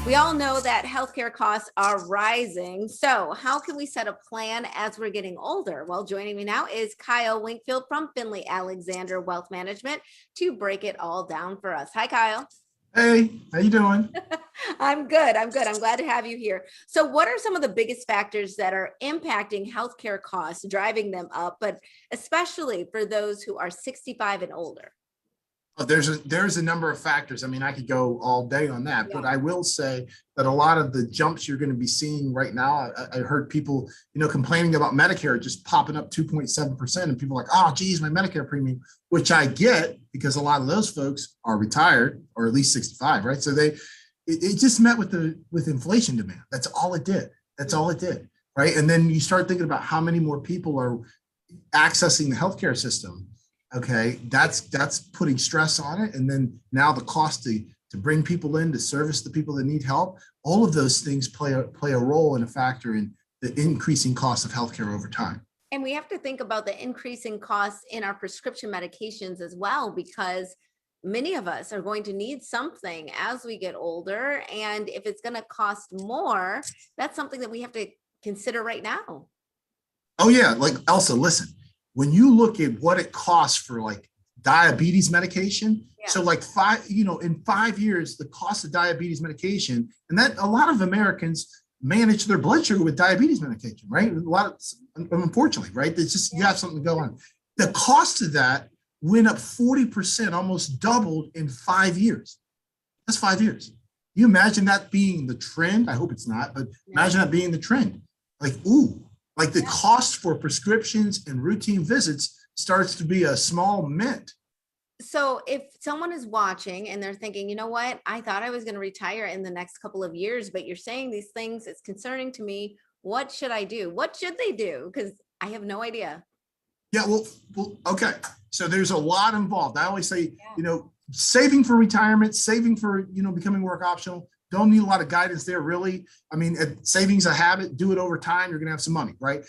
We all know that healthcare costs are rising. So, how can we set a plan as we're getting older? Well, joining me now is Kyle Winkfield from Finley Alexander Wealth Management to break it all down for us. Hi, Kyle. Hey, how you doing? I'm good. I'm good. I'm glad to have you here. So, what are some of the biggest factors that are impacting healthcare costs, driving them up, but especially for those who are 65 and older? There's a number of factors. I mean, I could go all day on that, but Yeah. I will say that a lot of the jumps you're going to be seeing right now, I heard people, complaining about Medicare just popping up 2.7%, and people are like, oh, geez, my Medicare premium, which I get because a lot of those folks are retired or at least 65, right? So it just met with inflation demand. That's all it did. That's all it did, right? And then you start thinking about how many more people are accessing the healthcare system. Okay, that's putting stress on it, and then now the cost to bring people in to service the people that need help. All of those things play a role and a factor in the increasing cost of healthcare over time. And we have to think about the increasing costs in our prescription medications as well, because many of us are going to need something as we get older. And if it's going to cost more, that's something that we have to consider right now. Oh yeah, like Elsa, listen, when you look at what it costs for like diabetes medication, Yeah. so like in 5 years, the cost of diabetes medication, and that a lot of Americans manage their blood sugar with diabetes medication, right? A lot of, unfortunately, right? It's just, you have something to go on. The cost of that went up 40%, almost doubled in 5 years. That's 5 years. You imagine that being the trend? I hope it's not, but imagine that being the trend. Like, ooh, like the cost for prescriptions and routine visits starts to be a small mint. So if someone is watching and they're thinking, you know what, I thought I was going to retire in the next couple of years, but you're saying these things, it's concerning to me. What should I do? What should they do? Because I have no idea. Yeah, well, okay. So there's a lot involved. I always say, Yeah. saving for retirement, saving for, becoming work optional. Don't need a lot of guidance there, really. I mean, savings a habit, do it over time, you're going to have some money, right?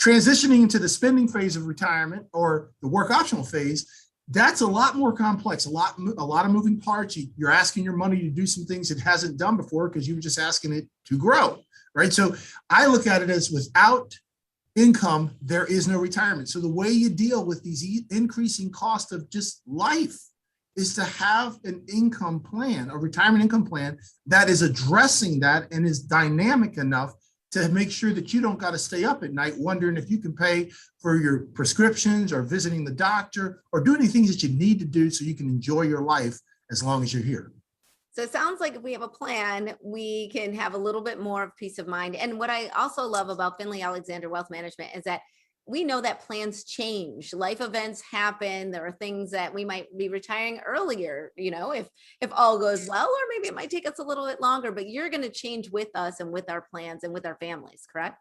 Transitioning into the spending phase of retirement or the work optional phase, that's a lot more complex, a lot of moving parts. You're asking your money to do some things it hasn't done before because you were just asking it to grow, right? So I look at it as without income, there is no retirement. So the way you deal with these increasing costs of just life is to have an income plan, a retirement income plan that is addressing that and is dynamic enough to make sure that you don't got to stay up at night wondering if you can pay for your prescriptions or visiting the doctor or doing any things that you need to do so you can enjoy your life as long as you're here. So it sounds like if we have a plan, we can have a little bit more of peace of mind. And what I also love about Finley Alexander Wealth Management is that we know that plans change, life events happen. There are things that we might be retiring earlier, if all goes well, or maybe it might take us a little bit longer, but you're going to change with us and with our plans and with our families, correct?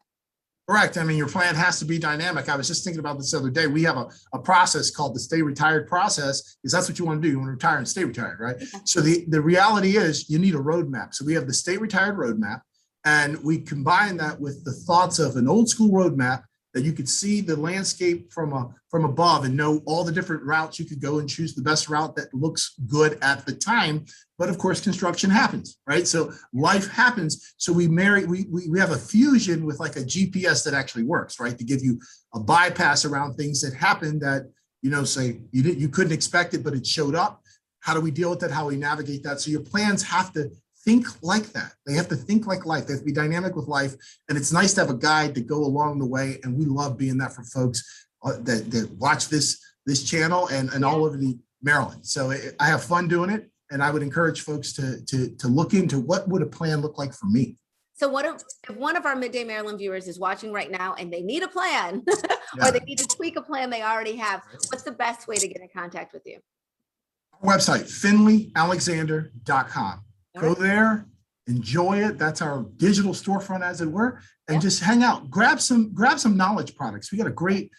Correct. I mean, your plan has to be dynamic. I was just thinking about this the other day. We have a process called the stay retired process, because that's what you want to do. You want to retire and stay retired, right? Yeah. So the reality is you need a roadmap. So we have the stay retired roadmap, and we combine that with the thoughts of an old school roadmap that you could see the landscape from above and know all the different routes you could go and choose the best route that looks good at the time. But of course, construction happens, right? So life happens. So we have a fusion with like a GPS that actually works, right? To give you a bypass around things that happen that, say you couldn't expect it, but it showed up. How do we deal with that? How we navigate that? So your plans have to think like that. They have to think like life. They have to be dynamic with life. And it's nice to have a guide to go along the way. And we love being that for folks that watch this channel and all over the Maryland. So I have fun doing it. And I would encourage folks to look into what would a plan look like for me. So what if one of our Midday Maryland viewers is watching right now and they need a plan Yeah. or they need to tweak a plan they already have? What's the best way to get in contact with you? Our website, finleyalexander.com. Go Right. there, enjoy it. That's our digital storefront, as it were, and Yeah. just hang out. Grab some knowledge products. We got a great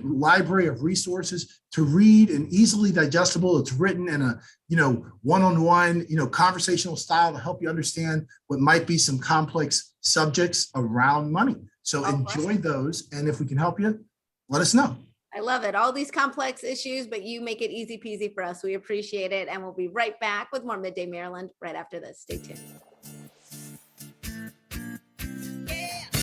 library of resources to read and easily digestible. It's written in a one-on-one conversational style to help you understand what might be some complex subjects around money. So enjoy those, and if we can help you, let us know. I love it. All these complex issues, but you make it easy peasy for us. We appreciate it. And we'll be right back with more Midday Maryland right after this. Stay tuned.